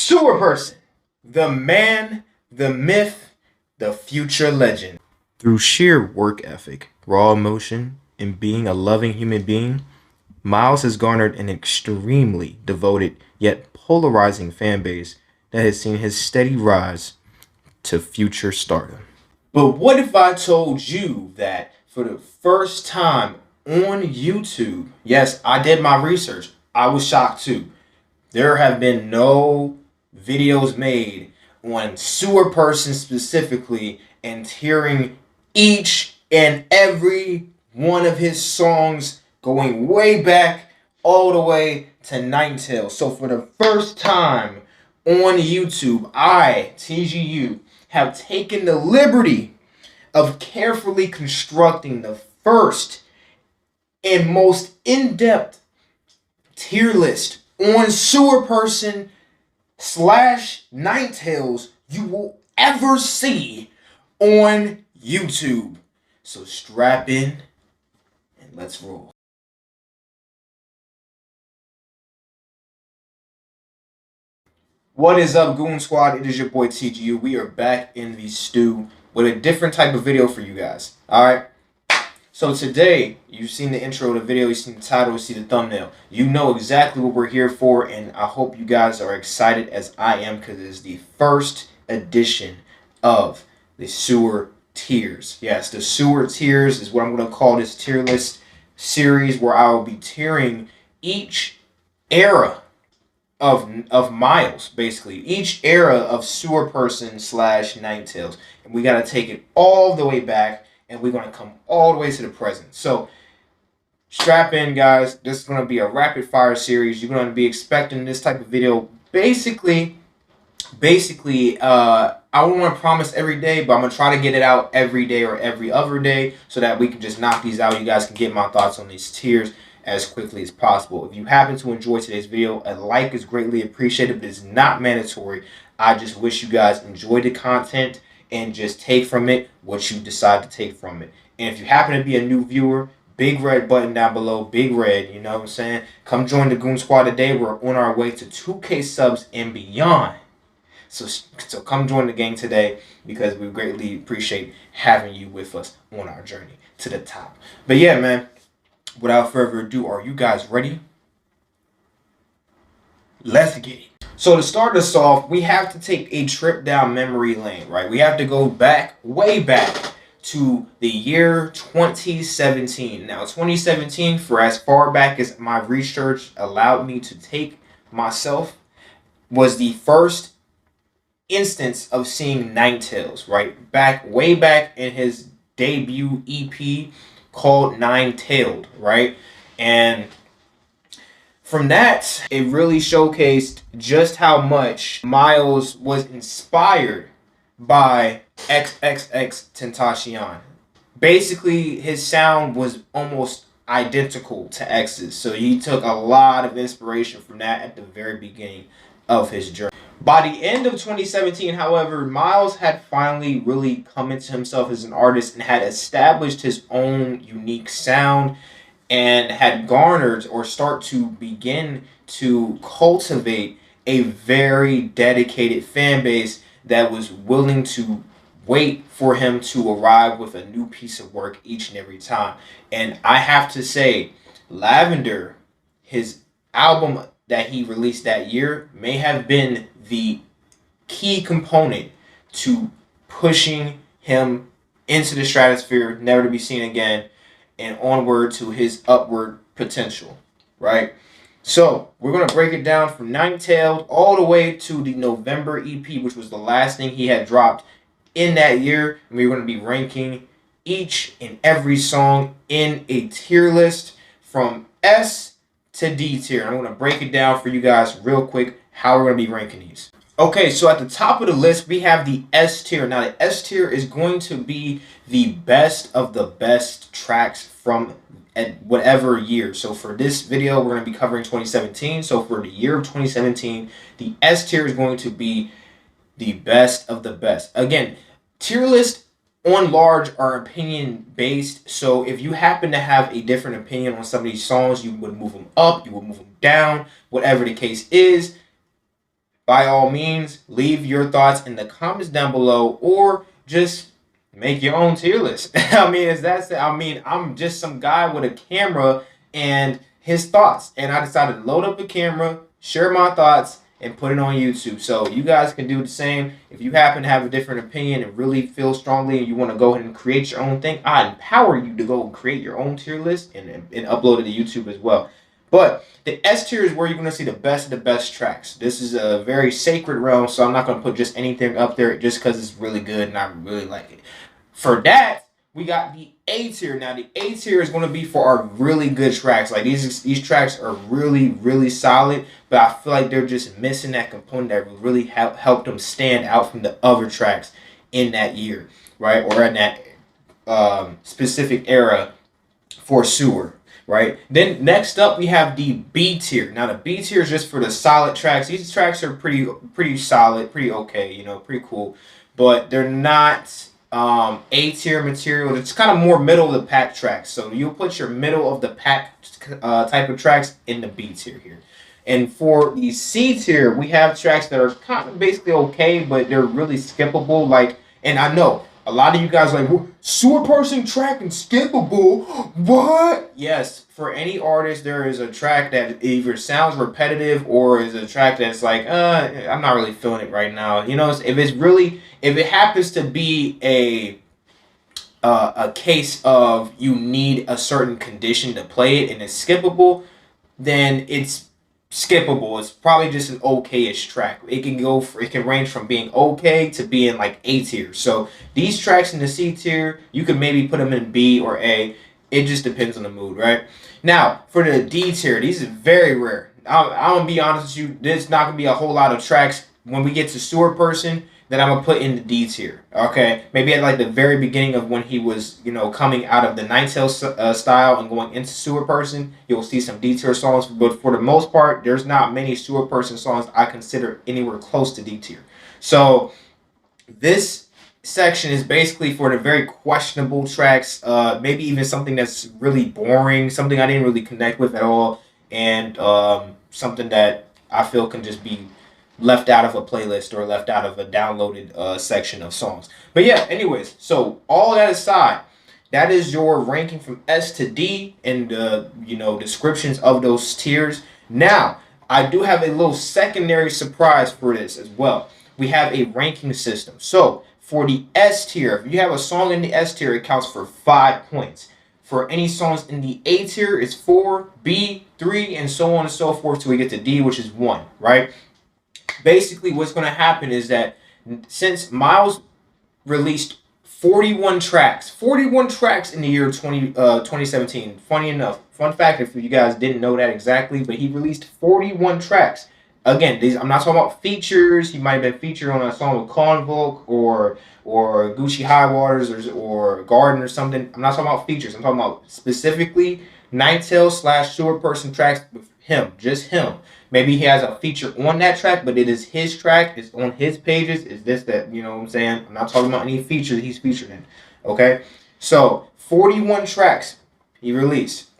Sewer Person, the man, the myth, the future legend. Through sheer work ethic, raw emotion, and being a loving human being, Miles has garnered an extremely devoted yet polarizing fan base that has seen his steady rise to future stardom. But what if I told you that for the first time on YouTube, yes, I did my research, I was shocked too. There have been no videos made on Sewer Person specifically and hearing each and every one of his songs going way back all the way to 9TAILS. So for the first time on YouTube, I, TGU, have taken the liberty of carefully constructing the first and most in-depth tier list on Sewer Person / 9TAILS you will ever see on YouTube. So strap in and let's roll. What is up, Goon Squad? It is your boy TGU. We are back in the stew with a different type of video for you guys. Alright? So today, you've seen the intro of the video, you've seen the title, you see the thumbnail. You know exactly what we're here for, and I hope you guys are excited as I am because it is the first edition of the Sewer Tiers. Yes, the Sewer Tiers is what I'm going to call this tier list series, where I will be tiering each era of Miles, basically. Each era of Sewer Person / 9TAILS. And we got to take it all the way back, and we're going to come all the way to the present. So strap in, guys. This is going to be a rapid fire series. You're going to be expecting this type of video. Basically, I don't want to promise every day, but I'm going to try to get it out every day or every other day so that we can just knock these out. You guys can get my thoughts on these tiers as quickly as possible. If you happen to enjoy today's video, a like is greatly appreciated, but it's not mandatory. I just wish you guys enjoy the content and just take from it what you decide to take from it. And if you happen to be a new viewer, big red button down below, big red, you know what I'm saying? Come join the Goon Squad today. We're on our way to 2K subs and beyond. So come join the gang today because we greatly appreciate having you with us on our journey to the top. But yeah, man, without further ado, are you guys ready? Let's get it. So to start us off, we have to take a trip down memory lane, right? We have to go back, way back, to the year 2017. Now, 2017, for as far back as my research allowed me to take myself, was the first instance of seeing 9TAILS, right? Way back in his debut EP called 9TAILS, right? And from that, it really showcased just how much Miles was inspired by XXXTentacion. Basically, his sound was almost identical to X's, so he took a lot of inspiration from that at the very beginning of his journey. By the end of 2017, however, Miles had finally really come into himself as an artist and had established his own unique sound and had garnered or start to begin to cultivate a very dedicated fan base that was willing to wait for him to arrive with a new piece of work each and every time. And I have to say, Lavender, his album that he released that year, may have been the key component to pushing him into the stratosphere, never to be seen again, and onward to his upward potential, right? So we're going to break it down from 9TAILS all the way to the November EP, which was the last thing he had dropped in that year. And we're going to be ranking each and every song in a tier list from S to D tier. I'm going to break it down for you guys real quick how we're going to be ranking these. Okay, so at the top of the list, we have the S tier. Now, the S tier is going to be the best of the best tracks from at whatever year. So for this video, we're going to be covering 2017. So for the year of 2017, the S tier is going to be the best of the best. Again, tier lists on large are opinion based. So if you happen to have a different opinion on some of these songs, you would move them up, you would move them down, whatever the case is. by all means, leave your thoughts in the comments down below, or just make your own tier list. I mean, I'm just some guy with a camera and his thoughts, and I decided to load up a camera, share my thoughts, and put it on YouTube. So you guys can do the same. If you happen to have a different opinion and really feel strongly and you want to go ahead and create your own thing, I empower you to go and create your own tier list and upload it to YouTube as well. But the S tier is where you're going to see the best of the best tracks. This is a very sacred realm, so I'm not going to put just anything up there just because it's really good and I really like it. For that, we got the A tier. Now, the A tier is going to be for our really good tracks. Like, these tracks are really, really solid, but I feel like they're just missing that component that will really help them stand out from the other tracks in that year, right? Or in that specific era for SEWER. Right. Then next up we have the B tier. Now the B tier is just for the solid tracks. These tracks are pretty solid, pretty okay, you know, pretty cool, but they're not A tier material. It's kind of more middle of the pack tracks. So you'll put your middle of the pack type of tracks in the B tier here. And for the C tier, we have tracks that are kind of basically okay, but they're really skippable. Like, and I know a lot of you guys are like, SEWERperson track and skippable? What? Yes, for any artist, there is a track that either sounds repetitive or is a track that's like, I'm not really feeling it right now. You know, if it happens to be a case of you need a certain condition to play it and it's skippable, then it's skippable. It's probably just an okay-ish track. It can range from being okay to being like A tier. So these tracks in the C tier, you could maybe put them in B or A. It just depends on the mood, right? Now for the D tier, these are very rare. I'm gonna be honest with you. There's not gonna be a whole lot of tracks when we get to SEWERperson that I'm gonna put in the D tier. Okay, maybe at like the very beginning of when he was, you know, coming out of the 9TAILS style and going into SEWERperson, you'll see some D tier songs. But for the most part, there's not many SEWERperson songs I consider anywhere close to D tier. So this section is basically for the very questionable tracks, maybe even something that's really boring, something I didn't really connect with at all, and something that I feel can just be left out of a playlist or left out of a downloaded section of songs. But yeah, anyways, so all that aside, that is your ranking from S to D and the descriptions of those tiers. Now, I do have a little secondary surprise for this as well. We have a ranking system. So for the S tier, if you have a song in the S tier, it counts for 5 points. For any songs in the A tier, it's 4, B, 3, and so on and so forth till we get to D, which is 1, right? Basically, what's going to happen is that since Miles released 41 tracks in the year 2017, funny enough, fun fact if you guys didn't know that exactly, but he released 41 tracks. Again, I'm not talking about features. He might have been featured on a song with Convoke or Gucci High Waters or Garden or something. I'm not talking about features. I'm talking about specifically 9TAILS / SEWERperson tracks with him, just him. Maybe he has a feature on that track, but it is his track. It's on his pages. It's this, that, you know what I'm saying? I'm not talking about any features he's featured in. Okay? So, 41 tracks he released.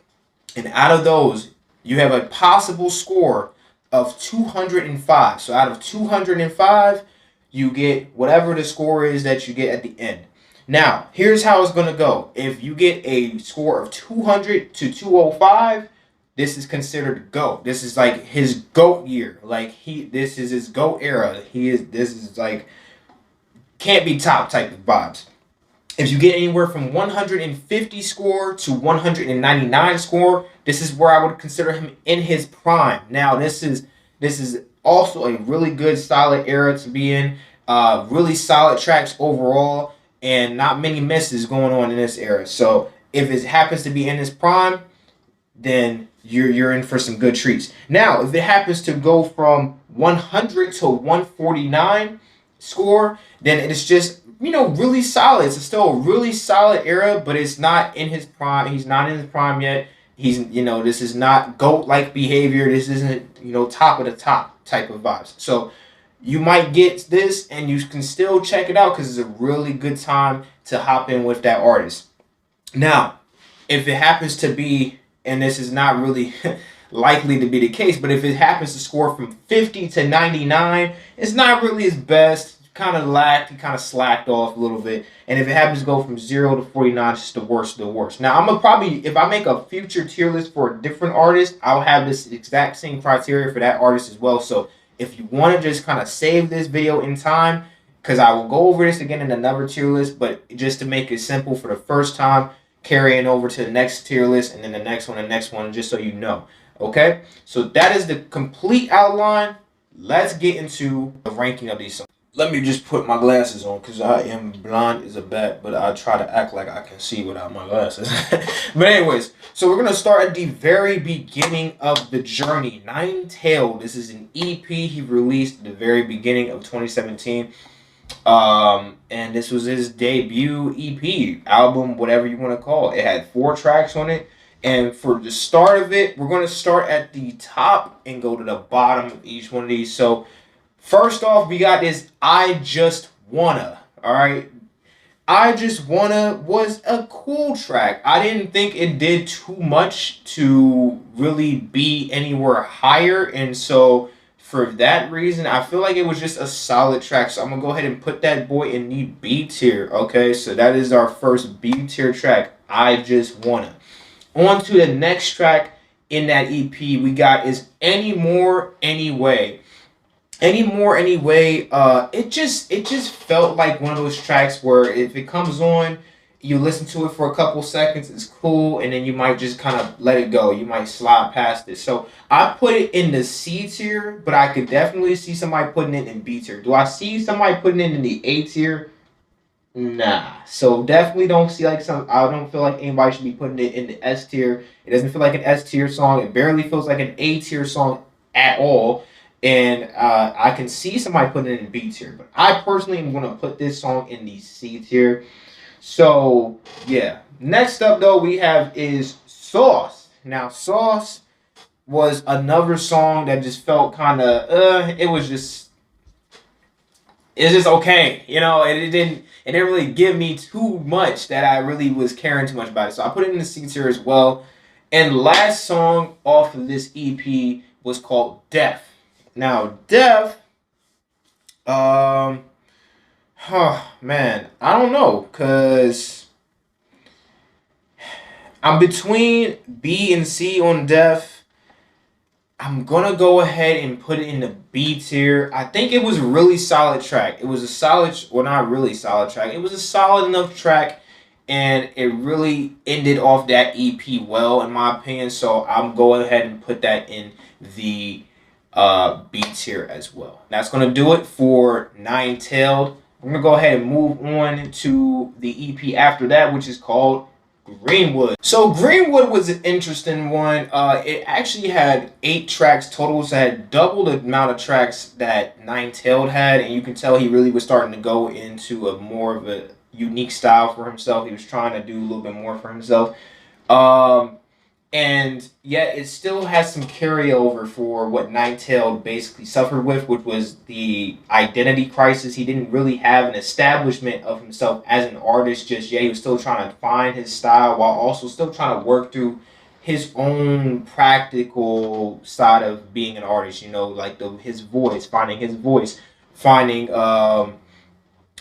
And out of those, you have a possible score of 205. So, out of 205, you get whatever the score is that you get at the end. Now, here's how it's going to go. If you get a score of 200 to 205, this is considered GOAT. This is like his GOAT year. Like this is his GOAT era. This is like can't be top type of vibes. If you get anywhere from 150 score to 199 score, this is where I would consider him in his prime. Now this is also a really good solid era to be in. Really solid tracks overall, and not many misses going on in this era. So if it happens to be in his prime, then you're in for some good treats. Now, if it happens to go from 100 to 149 score, then it's just, really solid. It's still a really solid era, but it's not in his prime. He's not in his prime yet. He's, this is not GOAT-like behavior. This isn't, top of the top type of vibes. So you might get this, and you can still check it out because it's a really good time to hop in with that artist. Now, if it happens to be, and this is not really likely to be the case. But if it happens to score from 50 to 99, it's not really his best. Kind of lacked, he kind of slacked off a little bit. And if it happens to go from 0 to 49, it's just the worst of the worst. Now, I'm going to probably, if I make a future tier list for a different artist, I'll have this exact same criteria for that artist as well. So if you want to just kind of save this video in time, because I will go over this again in another tier list, but just to make it simple for the first time, carrying over to the next tier list and then the next one, just so you know. Okay? So that is the complete outline. Let's get into the ranking of these songs. Let me just put my glasses on because I am blind as a bat, but I try to act like I can see without my glasses. But anyways, so we're going to start at the very beginning of the journey. 9TAILS. This is an EP he released at the very beginning of 2017. And this was his debut EP, album, whatever you want to call it. It had 4 tracks on it. And for the start of it, we're going to start at the top and go to the bottom of each one of these. So first off, we got this I Just Wanna, all right? I Just Wanna was a cool track. I didn't think it did too much to really be anywhere higher. And so for that reason, I feel like it was just a solid track. So I'm going to go ahead and put that boy in the B tier, okay? So that is our first B tier track, I Just Wanna. On to the next track in that EP we got is Any More Anyway. Any More Anyway, it just felt like one of those tracks where if it comes on, you listen to it for a couple seconds, it's cool, and then you might just kind of let it go. You might slide past it. So I put it in the C tier, but I could definitely see somebody putting it in B tier. Do I see somebody putting it in the A tier? Nah. So definitely don't see like I don't feel like anybody should be putting it in the S tier. It doesn't feel like an S tier song. It barely feels like an A tier song at all. And I can see somebody putting it in B tier, but I personally am going to put this song in the C tier. So, yeah. Next up, though, we have is Sauce. Now, Sauce was another song that just felt kind of, it's just okay. You know, it didn't really give me too much that I really was caring too much about it. So I put it in the C tier as well. And last song off of this EP was called Death. Now, Death, man, I don't know, because I'm between B and C on Death. I'm going to go ahead and put it in the B tier. I think it was a really solid track. It was a solid, well, not really solid track. It was a solid enough track, and it really ended off that EP well, in my opinion. So I'm going ahead and put that in the B tier as well. That's going to do it for 9TAILS. We're going to go ahead and move on to the EP after that, which is called Greenwood. So Greenwood was an interesting one. It actually had 8 tracks total, so it had double the amount of tracks that 9TAILS had, and you can tell he really was starting to go into a more of a unique style for himself. He was trying to do a little bit more for himself. And yet it still has some carryover for what 9TAILS basically suffered with, which was the identity crisis. He didn't really have an establishment of himself as an artist just yet. He was still trying to find his style while also still trying to work through his own practical side of being an artist, you know, like his voice, finding,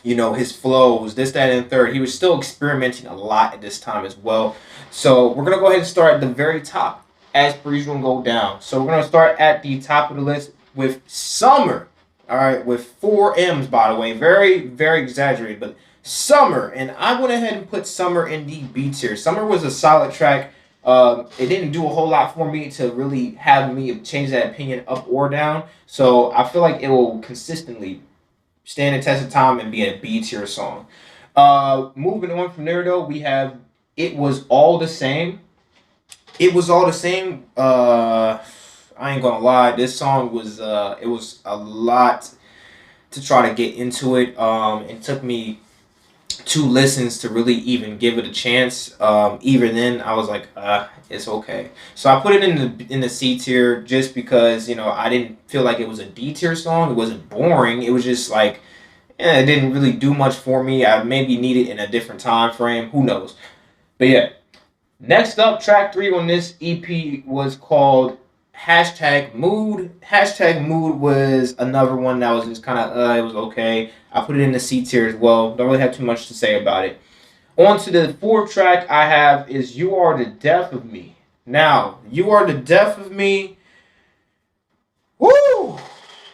you know, his flows, this, that, and third. He was still experimenting a lot at this time as well. So we're going to go ahead and start at the very top, as per usual, and go down. So we're going to start at the top of the list with Summer. All right, with 4 M's, by the way. Very, very exaggerated, but Summer. And I went ahead and put Summer in the B tier. Summer was a solid track. It didn't do a whole lot for me to really have me change that opinion up or down. So I feel like it will consistently stand the test of time and be a B tier song. Moving on from there, though, we have It Was All the Same. It Was All the Same. I ain't gonna lie, this song was it was a lot to try to get into it. It took me 2 listens to really even give it a chance. Even then, I was like, it's okay. So I put it in the C tier just because, you know, I didn't feel like it was a D tier song. It wasn't boring. It was just like, it didn't really do much for me. I maybe need it in a different time frame. Who knows? But yeah. Next up, track 3 on this EP was called Hashtag Mood. Hashtag Mood was another one that was just kind of, it was okay. I put it in the C tier as well. Don't really have too much to say about it. On to the fourth track I have is You Are the Death of Me. Now, You Are the Death of Me. Woo!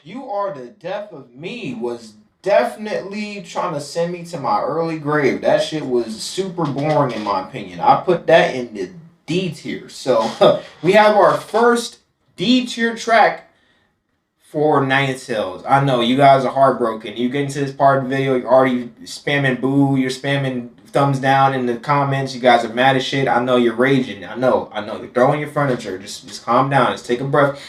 You Are the Death of Me was definitely trying to send me to my early grave. That shit was super boring in my opinion. I put that in the D tier. So we have our first D tier track for 9TAILS. I know you guys are heartbroken. You get into this part of the video, you're already spamming boo, you're spamming thumbs down in the comments. You guys are mad as shit. I know you're raging. I know. You're throwing your furniture. Just calm down. Just take a breath.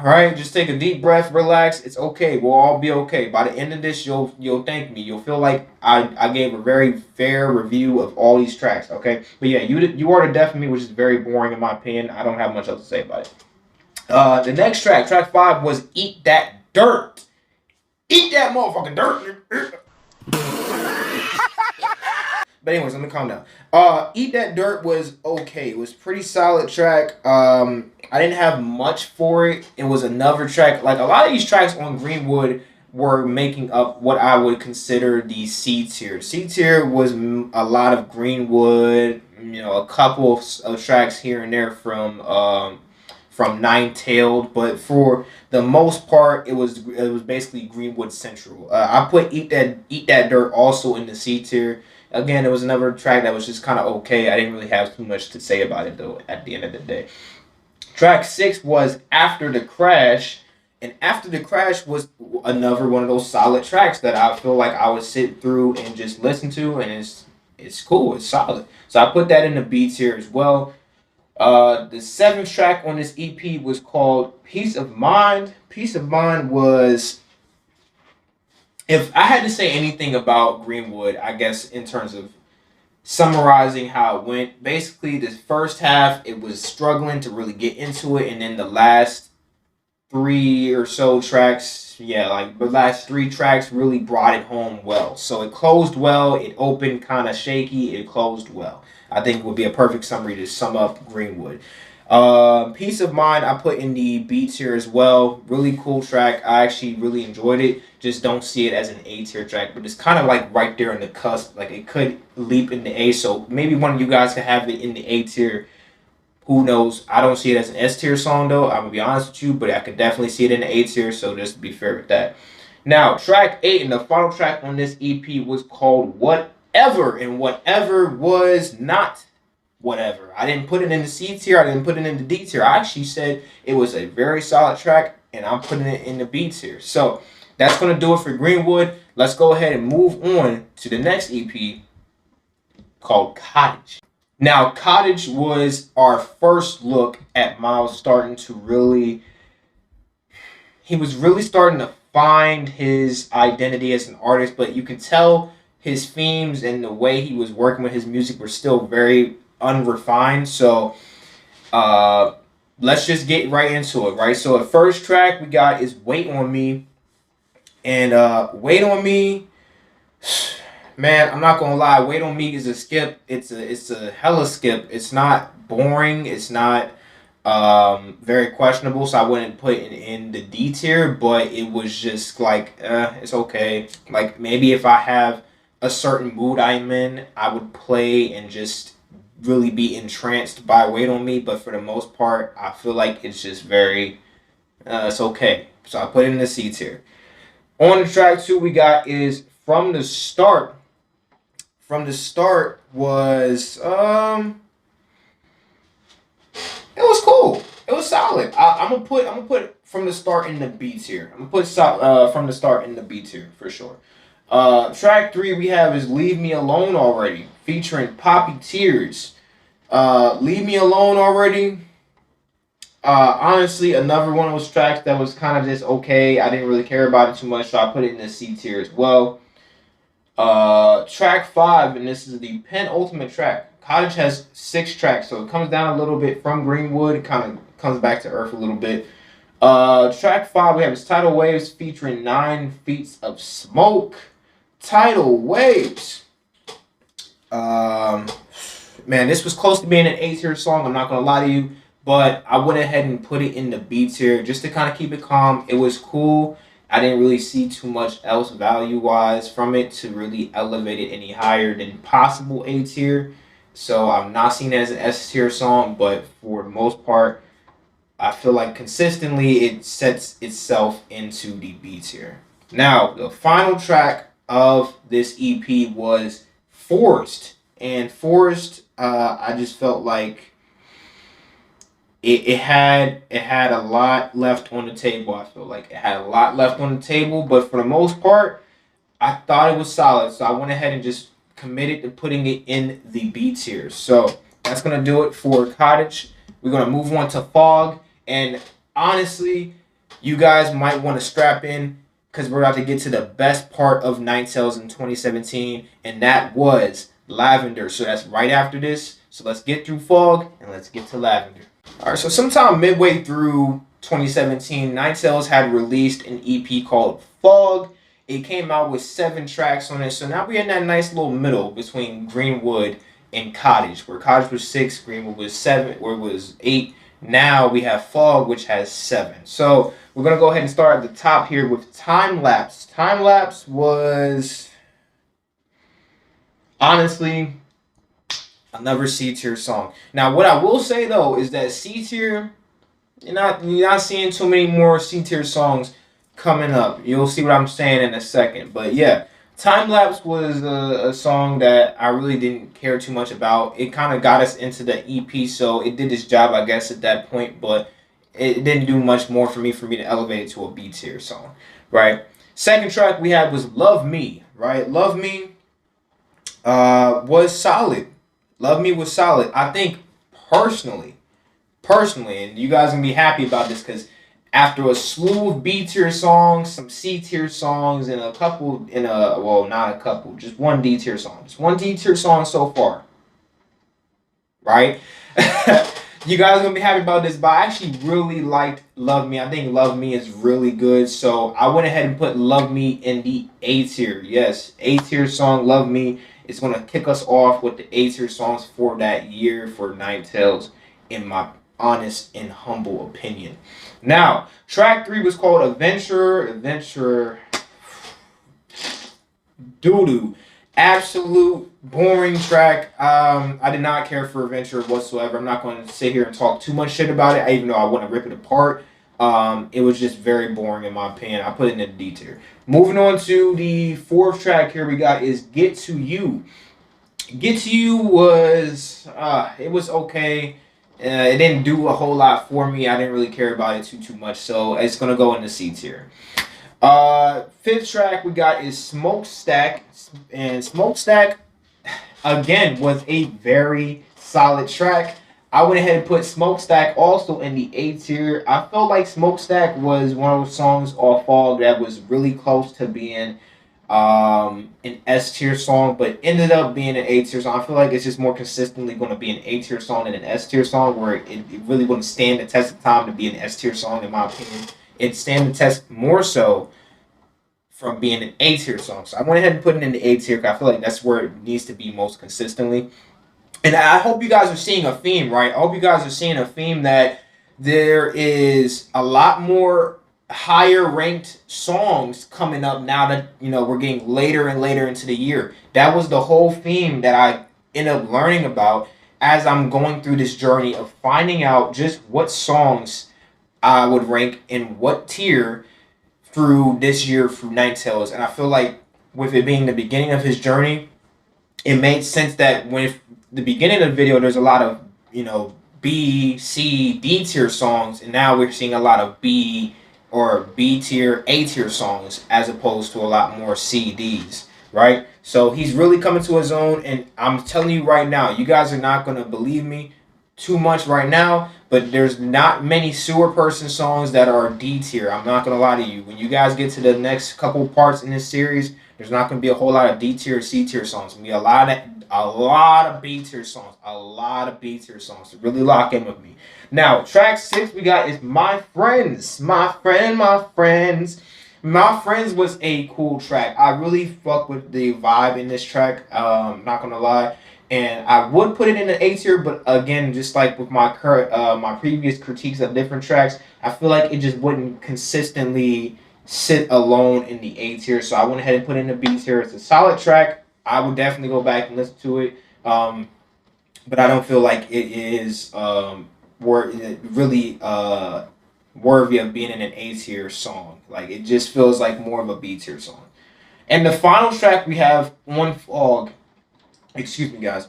Right? Just take a deep breath, relax. It's okay. We'll all be okay. By the end of this, you'll thank me. You'll feel like I gave a very fair review of all these tracks. Okay? But yeah, You Are the Death of Me, which is very boring in my opinion. I don't have much else to say about it. The next track 5, was Eat That Dirt. Eat that motherfucking dirt. But anyways, let me calm down. Eat That Dirt was okay. It was pretty solid track. I didn't have much for it. It was another track. Like a lot of these tracks on Greenwood were making up what I would consider the C tier. C tier was a lot of Greenwood, a couple of tracks here and there from 9TAILS, but for the most part, it was basically Greenwood Central. I put Eat That Dirt also in the C tier. Again, it was another track that was just kind of okay. I didn't really have too much to say about it though. At the end of the day, track 6 was After the Crash, and After the Crash was another one of those solid tracks that I feel like I would sit through and just listen to, and it's cool, it's solid. So I put that in the B tier as well. The 7th track on this EP was called Peace of Mind. Peace of Mind was, if I had to say anything about Greenwood, I guess in terms of summarizing how it went, basically this first half, it was struggling to really get into it, and then the last 3 or so tracks, the last 3 tracks really brought it home well. So it closed well, it opened kind of shaky, it closed well. I think it would be a perfect summary to sum up Greenwood. Peace of Mind, I put in the B tier as well. Really cool track. I actually really enjoyed it. Just don't see it as an A tier track, but it's kind of like right there in the cusp. Like it could leap into A, so maybe one of you guys could have it in the A tier. Who knows? I don't see it as an S tier song though. I'm gonna be honest with you, but I could definitely see it in the A tier. So just be fair with that. Now, track 8 and the final track on this EP was called Whatever, and Whatever was not whatever. I didn't put it in the C tier. I didn't put it in the D tier. I actually said it was a very solid track, and I'm putting it in the B tier. So that's going to do it for Greenwood. Let's go ahead and move on to the next EP called Cottage. Now, Cottage was our first look at Miles starting to really... He was really starting to find his identity as an artist, but you can tell his themes and the way he was working with his music were still very unrefined. So let's just get right into it, right? So the first track we got is Wait on Me. And Wait on Me, man, I'm not gonna lie, Wait on Me is a skip. It's a hella skip. It's not boring, it's not very questionable, so I wouldn't put it in the D tier, but it was just like it's okay. Like maybe if I have a certain mood I'm in, I would play and just really be entranced by Wait on Me, but for the most part, I feel like it's just very, it's okay. So I put it in the C tier. On the track 2 we got is From the Start. From the Start was, it was cool. It was solid. I'm gonna put From the Start in the B tier. I'm gonna put From the Start in the B tier for sure. Track 3 we have is Leave Me Alone Already, featuring Poppy TIERS. Leave Me Alone Already. Honestly, another one of those tracks that was kind of just okay. I didn't really care about it too much, so I put it in the C tier as well. Track 5, and this is the penultimate track. Cottage has 6 tracks, so it comes down a little bit from Greenwood. It kind of comes back to earth a little bit. Track 5, we have is Tidal Waves featuring 9 Feet of Smoke. Tidal Waves. Man, this was close to being an A tier song. I'm not gonna lie to you. but I went ahead and put it in the B tier just to kind of keep it calm. It was cool. I didn't really see too much else value wise from it to really elevate it any higher than possible A tier. So I'm not seeing it as an S tier song, but for the most part, I feel like consistently it sets itself into the B tier. Now, the final track of this EP was Forced. And Forced, I just felt like it had a lot left on the table. I feel like it had a lot left on the table, but for the most part, I thought it was solid. So I went ahead and just committed to putting it in the B tier. So that's gonna do it for Cottage. We're gonna move on to Fog. And honestly, you guys might want to strap in because we're about to get to the best part of 9TAILS in 2017, and that was Lavender. So that's right after this. So let's get through Fog and let's get to Lavender. All right, so sometime midway through 2017, 9TAILS had released an EP called Fog. It came out with 7 tracks on it. So now we're in that nice little middle between Greenwood and Cottage, where Cottage was 6, Greenwood was 7, or it was 8. Now we have Fog, which has 7. So we're going to go ahead and start at the top here with Time Lapse. Time Lapse was, honestly, another C tier song. Now, what I will say, though, is that C tier, you're not seeing too many more C tier songs coming up. You'll see what I'm saying in a second. But, yeah. Time Lapse was a song that I really didn't care too much about. It kind of got us into the EP, so it did its job, I guess, at that point, but it didn't do much more for me to elevate it to a B tier song, right? Second track we had was Love Me, right? Love Me was solid. Love Me was solid. I think personally, and you guys are going to be happy about this because after a slew of B tier songs, some C tier songs, and not a couple, just one D tier song. Just one D tier song so far. Right? You guys are going to be happy about this, but I actually really liked Love Me. I think Love Me is really good, so I went ahead and put Love Me in the A tier. Yes, A tier song, Love Me. It's going to kick us off with the A tier songs for that year for 9TAILS, in my honest and humble opinion. Now, track 3 was called Adventure doo-doo. Absolute boring track. I did not care for Adventure whatsoever. I'm not going to sit here and talk too much shit about it, even though I want to rip it apart. It was just very boring in my opinion. I put it in the D tier. Moving on to the 4th track here we got is Get to You. Get to You was, it was okay. It didn't do a whole lot for me. I didn't really care about it too much, so it's gonna go in the C tier. 5th track we got is Smokestack, and Smokestack again was a very solid track. I went ahead and put Smokestack also in the A tier. I felt like Smokestack was one of those songs off Fog that was really close to being an S tier song, but ended up being an A tier song. I feel like it's just more consistently going to be an A tier song than an S tier song, where it really wouldn't stand the test of time to be an S tier song, in my opinion. It stand the test more so from being an A tier song. So I went ahead and put it in the A tier because I feel like that's where it needs to be most consistently. And I hope you guys are seeing a theme, right? I hope you guys are seeing a theme that there is a lot more higher ranked songs coming up now that we're getting later and later into the year. That was the whole theme that I ended up learning about as I'm going through this journey of finding out just what songs I would rank in what tier through this year through 9TAILS. And I feel like with it being the beginning of his journey, it made sense that when the beginning of the video there's a lot of B, C, D tier songs, and now we're seeing a lot of B or B tier, A tier songs as opposed to a lot more C, Ds, right? So he's really coming to his own, and I'm telling you right now, you guys are not going to believe me too much right now, but there's not many SEWERperson songs that are D tier. I'm not going to lie to you. When you guys get to the next couple parts in this series, there's not going to be a whole lot of D tier, C tier songs. It's going to be a lot of B tier songs. A lot of B tier songs. So really lock in with me. Now, track 6 we got is My Friends. My Friends. My Friends was a cool track. I really fuck with the vibe in this track. Not gonna lie. And I would put it in the A tier, but again, just like with my current, my previous critiques of different tracks, I feel like it just wouldn't consistently sit alone in the A tier. So I went ahead and put it in the B tier. It's a solid track. I would definitely go back and listen to it. But I don't feel like it is really worthy of being in an A tier song. Like, it just feels like more of a B tier song. And the final track we have on Fog, excuse me guys,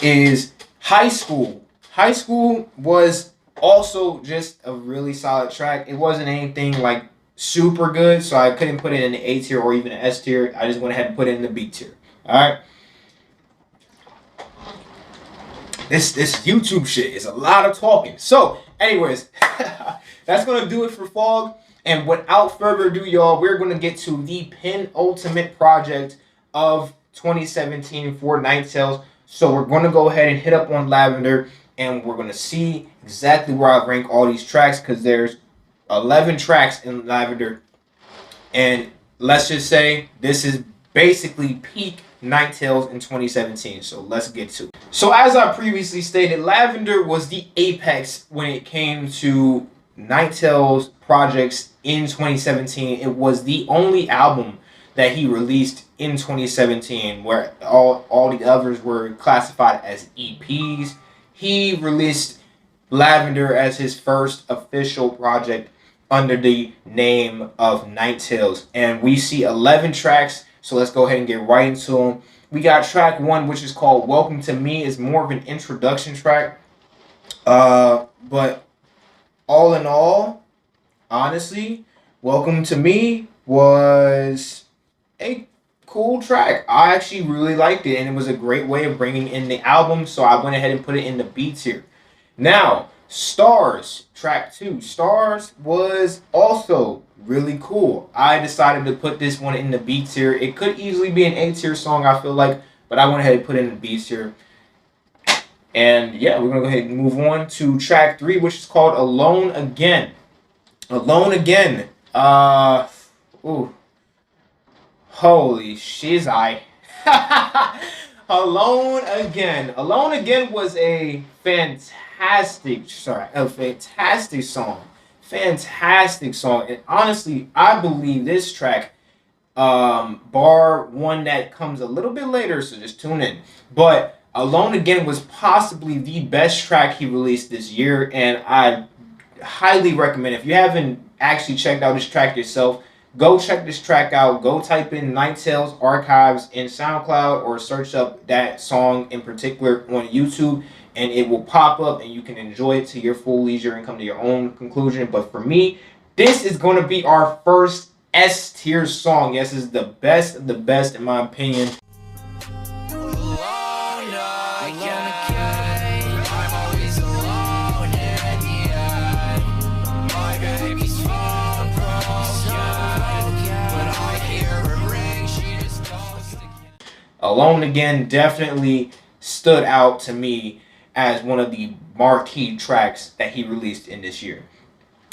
is High School. High School was also just a really solid track. It wasn't anything like super good, so I couldn't put it in the A tier or even an S tier. I just went ahead and put it in the B tier. Alright. This YouTube shit is a lot of talking. So, anyways, that's going to do it for Fog. And without further ado, y'all, we're going to get to the penultimate project of 2017 for 9TAILS. So we're going to go ahead and hit up on Lavender, and we're going to see exactly where I rank all these tracks, because there's 11 tracks in Lavender. And let's just say this is basically peak 9TAILS in 2017. So let's get to it. So as I previously stated, Lavender was the apex when it came to 9TAILS projects in 2017. It was the only album that he released in 2017 where all the others were classified as EPs. He released Lavender as his first official project under the name of 9TAILS. And we see 11 tracks, so let's go ahead and get right into them. We got track 1, which is called Welcome to Me. It's more of an introduction track. But all in all, honestly, Welcome to Me was a cool track. I actually really liked it, and it was a great way of bringing in the album, so I went ahead and put it in the B tier. Now, Stars, track 2. Stars was also really cool. I decided to put this one in the B tier. It could easily be an A tier song, I feel like, but I went ahead and put it in the B tier. And yeah, we're going to go ahead and move on to track 3, which is called Alone Again. Alone Again. Ooh. Holy shizai. Alone Again. Alone Again was a fantastic song. Fantastic song. And honestly, I believe this track, bar one that comes a little bit later, so just tune in. But Alone Again was possibly the best track he released this year, and I highly recommend, if you haven't actually checked out this track yourself, go check this track out. Go type in 9TAILS Archives in SoundCloud, or search up that song in particular on YouTube, and it will pop up and you can enjoy it to your full leisure and come to your own conclusion. But for me, this is going to be our first S tier song. Yes, this is the best of the best in my opinion. Alone Again definitely stood out to me as one of the marquee tracks that he released in this year.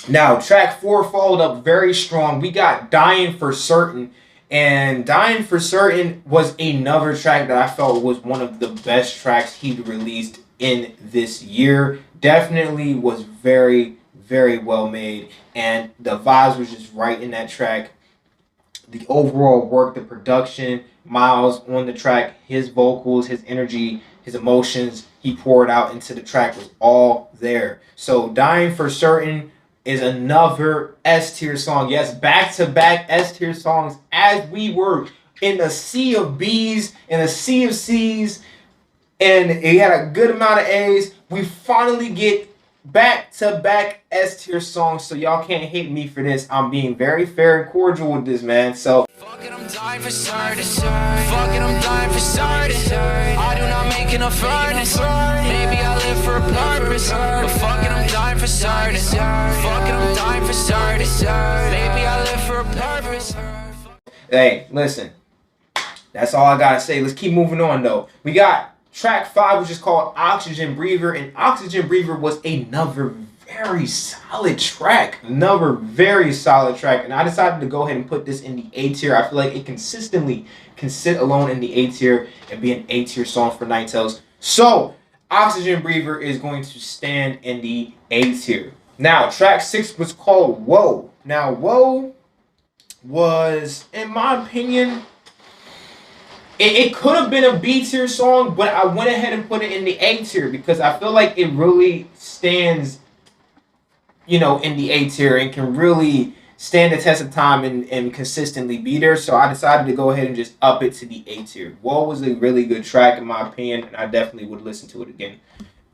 Now, track 4 followed up very strong. We got Dying for Certain. And Dying for Certain was another track that I felt was one of the best tracks he released in this year. Definitely was very, very well made. And the vibes was just right in that track. The overall work, the production, Miles on the track, his vocals, his energy, his emotions he poured out into the track was all there. So Dying for Certain is another S tier song. Yes, back-to-back S tier songs, as we were in a sea of B's, in a sea of C's, and it had a good amount of A's. We finally get back-to-back S tier songs, so y'all can't hate me for this. I'm being very fair and cordial with this, man. So fucking I'm dying for certain. Fucking I'm dying for certain. I do not make enough earnings. Maybe I live for a purpose, but fucking I'm dying for certain. Fucking I'm dying for certain. Maybe I live for a purpose. Hey, listen. That's all I gotta say. Let's keep moving on though. We got track 5, which is called Oxygen Breather, and Oxygen Breather was another very solid track. Another very solid track. And I decided to go ahead and put this in the A tier. I feel like it consistently can sit alone in the A tier and be an A tier song for 9TAILS. So, Oxygen Breather is going to stand in the A tier. Now, track 6 was called Whoa. Now, Whoa was, in my opinion, it could have been a B tier song, but I went ahead and put it in the A tier because I feel like it really stands, you know, in the A tier and can really stand the test of time and consistently be there. So I decided to go ahead and just up it to the A tier. Whoa was a really good track in my opinion, and I definitely would listen to it again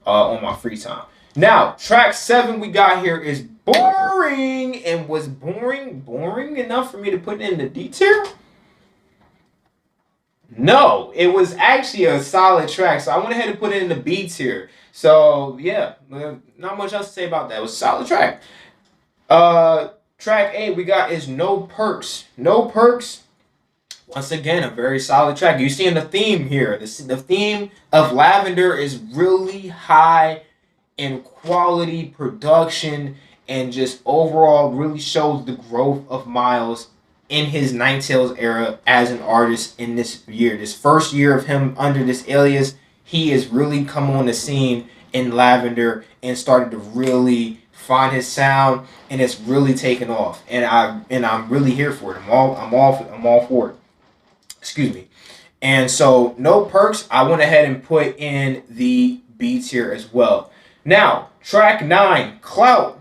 on my free time. Now, track 7 we got here is Boring. And was boring enough for me to put it in the D tier? No, it was actually a solid track. So I went ahead and put it in the B tier. So yeah, not much else to say about that. It was a solid track. Track 8 we got is No Perks. No Perks, once again, a very solid track. You're seeing the theme here. The theme of Lavender is really high in quality production and just overall really shows the growth of Miles in his 9TAILS era as an artist in this year. This first year of him under this alias, he has really come on the scene in Lavender and started to really find his sound, and it's really taken off. And I'm really here for it. I'm all for it. Excuse me. And so No Perks, I went ahead and put in the B tier as well. Now, track 9, Clout.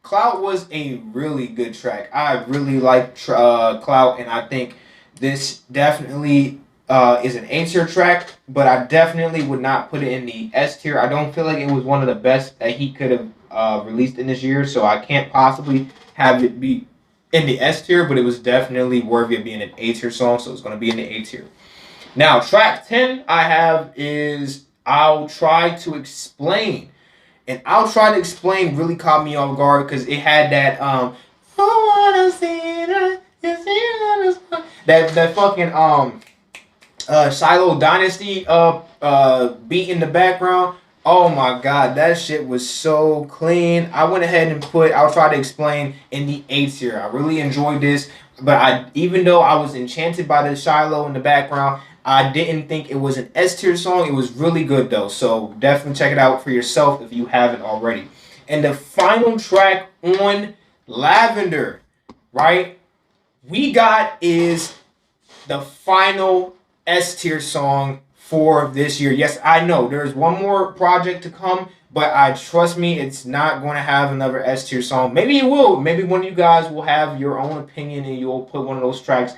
Clout was a really good track. I really like Clout, and I think this definitely is an A tier track, but I definitely would not put it in the S tier. I don't feel like it was one of the best that he could have released in this year, so I can't possibly have it be in the S tier, but it was definitely worthy of being an A tier song, so it's going to be in the A tier. Now, track 10 I have is I'll Try to Explain. And I'll Try to Explain really caught me off guard because it had that I wanna see that fucking Shiloh Dynasty beat in the background. Oh my god, that shit was so clean. I went ahead and put I'll Try to Explain in the A tier. I really enjoyed this, but even though I was enchanted by the Shiloh in the background, I didn't think it was an S tier song. It was really good though, so definitely check it out for yourself if you haven't already. And the final track on Lavender, right, we got is the final S tier song for this year. Yes, I know there's one more project to come, but trust me, it's not going to have another S tier song. Maybe it will. Maybe one of you guys will have your own opinion and you'll put one of those tracks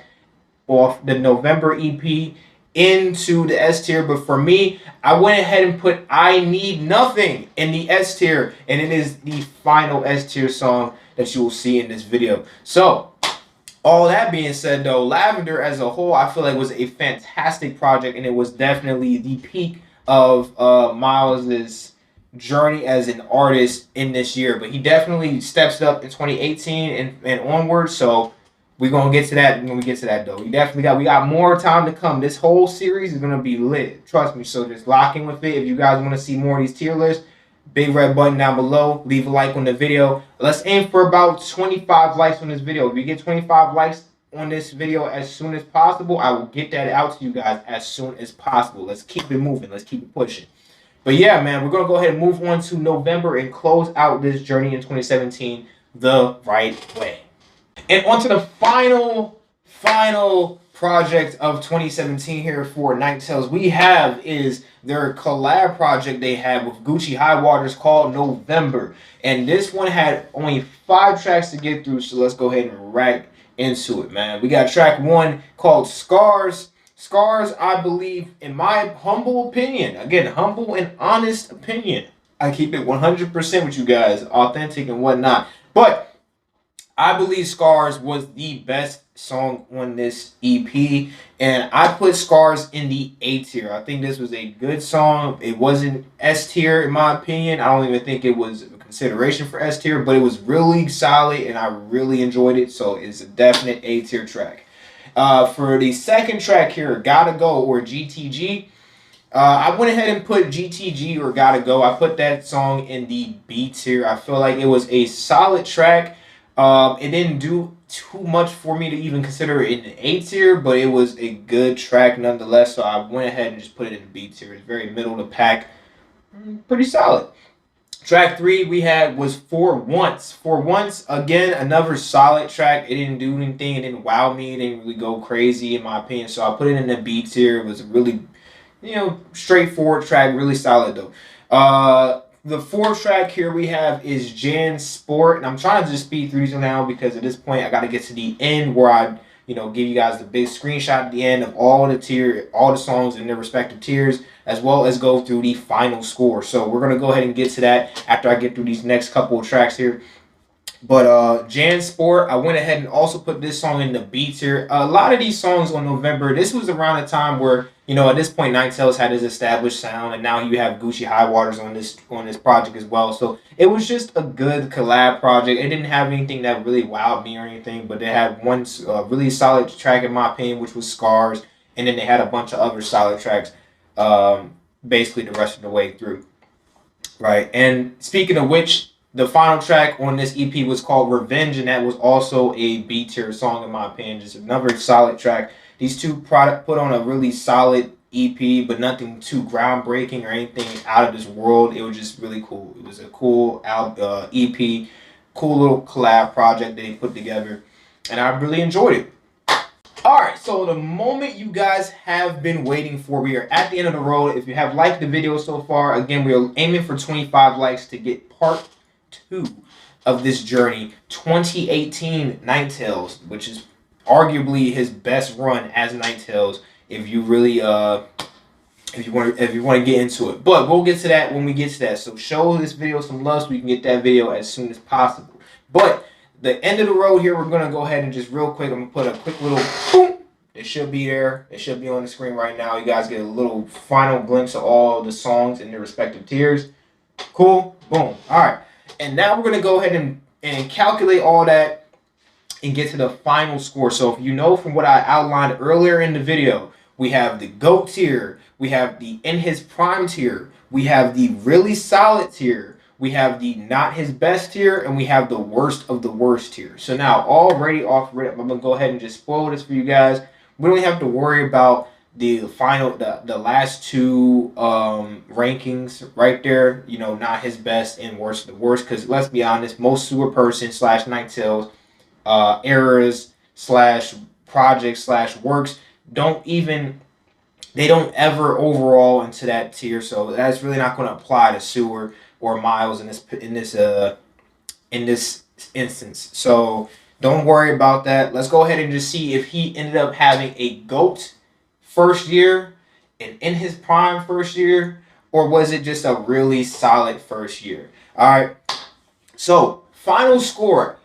off the November EP into the S tier. But for me, I went ahead and put I Need Nothing in the S tier, and it is the final S tier song that you will see in this video. So all that being said though, Lavender as a whole I feel like was a fantastic project, and it was definitely the peak of Miles's journey as an artist in this year. But he definitely steps up in 2018 and onward, so we're gonna get to that when we get to that though. We got more time to come. This whole series is gonna be lit. Trust me. So just lock in with it. If you guys want to see more of these tier lists, big red button down below. Leave a like on the video. Let's aim for about 25 likes on this video. If we get 25 likes on this video as soon as possible, I will get that out to you guys as soon as possible. Let's keep it moving. Let's keep it pushing. But yeah, man, we're gonna go ahead and move on to November and close out this journey in 2017 the right way. And on to the final project of 2017 here for 9TAILS. We have is their collab project they had with Gucci High Waters called November. And this one had only 5 tracks to get through, so let's go ahead and rack into it, man. We got track 1 called Scars. Scars, I believe, in my humble opinion, again, humble and honest opinion, I keep it 100% with you guys, authentic and whatnot, but I believe Scars was the best song on this EP, and I put Scars in the A tier. I think this was a good song. It wasn't S tier in my opinion. I don't even think it was a consideration for S tier, but it was really solid and I really enjoyed it, so it's a definite A tier track. For the second track here, Gotta Go, or GTG, I went ahead and put GTG or Gotta Go. I put that song in the B tier. I feel like it was a solid track. It didn't do too much for me to even consider it in the A tier, but it was a good track nonetheless. So I went ahead and just put it in the B tier. It's very middle of the pack, pretty solid. Track 3 we had was For Once. For Once, again, another solid track. It didn't do anything. It didn't wow me. It didn't really go crazy in my opinion. So I put it in the B tier. It was a really, straightforward track. Really solid though. The fourth track here we have is Jan Sport. And I'm trying to just speed through these now because at this point I got to get to the end where I give you guys the big screenshot at the end of all the songs in their respective tiers, as well as go through the final score. So we're gonna go ahead and get to that after I get through these next couple of tracks here. But Jan Sport, I went ahead and also put this song in the B tier. A lot of these songs on November, this was around a time where, at this point 9TAILS had his established sound, and now you have Gucci High Waters on this project as well. So it was just a good collab project. It didn't have anything that really wowed me or anything, but they had one really solid track in my opinion, which was Scars, and then they had a bunch of other solid tracks basically the rest of the way through. Right, and speaking of which, the final track on this EP was called Revenge, and that was also a B tier song in my opinion. Just another solid track. These two put on a really solid EP, but nothing too groundbreaking or anything out of this world. It was just really cool. It was a cool EP, cool little collab project that they put together, and I really enjoyed it. Alright, so the moment you guys have been waiting for, we are at the end of the road. If you have liked the video so far, again, we are aiming for 25 likes to get part 2 of this journey. 2018 9TAILS, which is arguably his best run as 9TAILS. If you really if you want to get into it, but we'll get to that when we get to that. So show this video some love so we can get that video as soon as possible. But the end of the road here, we're gonna go ahead and just real quick, I'm gonna put a quick little boom. It should be there. It should be on the screen right now. You guys get a little final glimpse of all the songs in their respective tiers. Cool. Boom. All right. And now we're going to go ahead and calculate all that and get to the final score. So if you know from what I outlined earlier in the video, we have the GOAT tier, we have the In His Prime tier, we have the Really Solid tier, we have the Not His Best tier, and we have the Worst of the Worst tier. So now already off rip, I'm going to go ahead and just spoil this for you guys. We don't have to worry about the last two rankings right there, Not His Best and Worst of the Worst, because let's be honest, most SEWERperson / 9TAILS eras / projects / works don't ever overall into that tier, so that's really not going to apply to SEWER or Miles in this instance. So don't worry about that. Let's go ahead and just see if he ended up having a GOAT first year and In His Prime first year, or was it just a really solid first year? All right. So final score,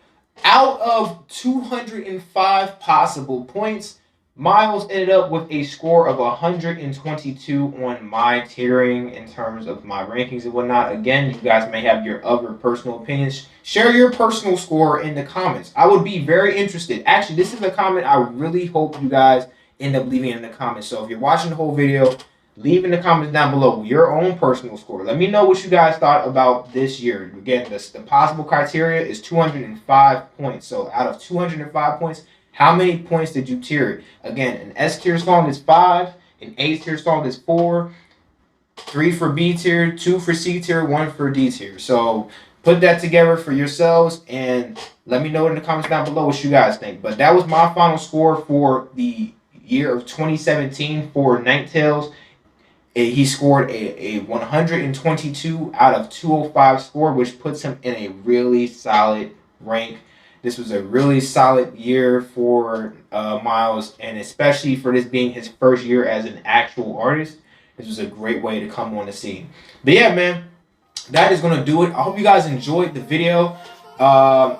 out of 205 possible points, Miles ended up with a score of 122 on my tiering in terms of my rankings and whatnot. Again, you guys may have your other personal opinions. Share your personal score in the comments. I would be very interested. Actually, this is a comment I really hope you guys end up leaving in the comments. So if you're watching the whole video, leave in the comments down below your own personal score. Let me know what you guys thought about this year. Again, the possible criteria is 205 points. So out of 205 points, how many points did you tier it? Again, an S tier song is 5, an A tier song is 4, 3 for B tier, 2 for C tier, 1 for D tier. So put that together for yourselves and let me know in the comments down below what you guys think. But that was my final score for the year of 2017 for 9TAILS. He scored a 122 out of 205 score, which puts him in a really solid rank. This was a really solid year for Miles, and especially for this being his first year as an actual artist, this was a great way to come on the scene. But yeah, man, that is going to do it. I hope you guys enjoyed the video. And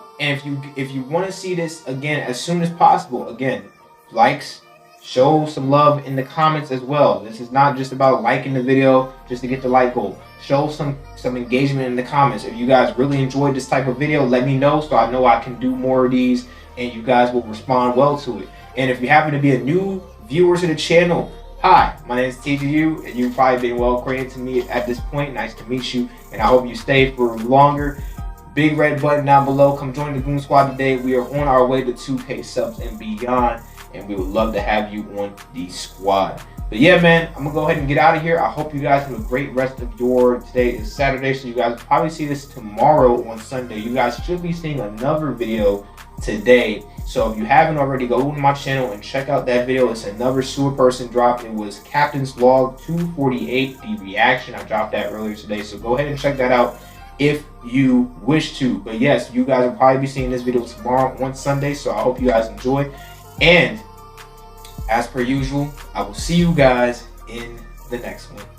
if you want to see this again as soon as possible, again, likes, show some love in the comments as well. This is not just about liking the video just to get the like goal. Show some engagement in the comments. If you guys really enjoyed this type of video, let me know so I know I can do more of these and you guys will respond well to it. And if you happen to be a new viewer to the channel, Hi, my name is TGU, and you've probably been well acquainted to me at this point. Nice to meet you, and I hope you stay for longer. Big red button down below. Come join the Goon Squad today. We are on our way to 2K subs and beyond, and we would love to have you on the squad. But yeah, man, I'm gonna go ahead and get out of here. I hope you guys have a great rest of your, today is Saturday, so you guys will probably see this tomorrow on Sunday. You guys should be seeing another video today. So if you haven't already, go to my channel and check out that video. It's another sewer person drop. It was Captain's Log 248, the reaction. I dropped that earlier today, so go ahead and check that out if you wish to. But yes, you guys will probably be seeing this video tomorrow on Sunday, so I hope you guys enjoy. And as per usual, I will see you guys in the next one.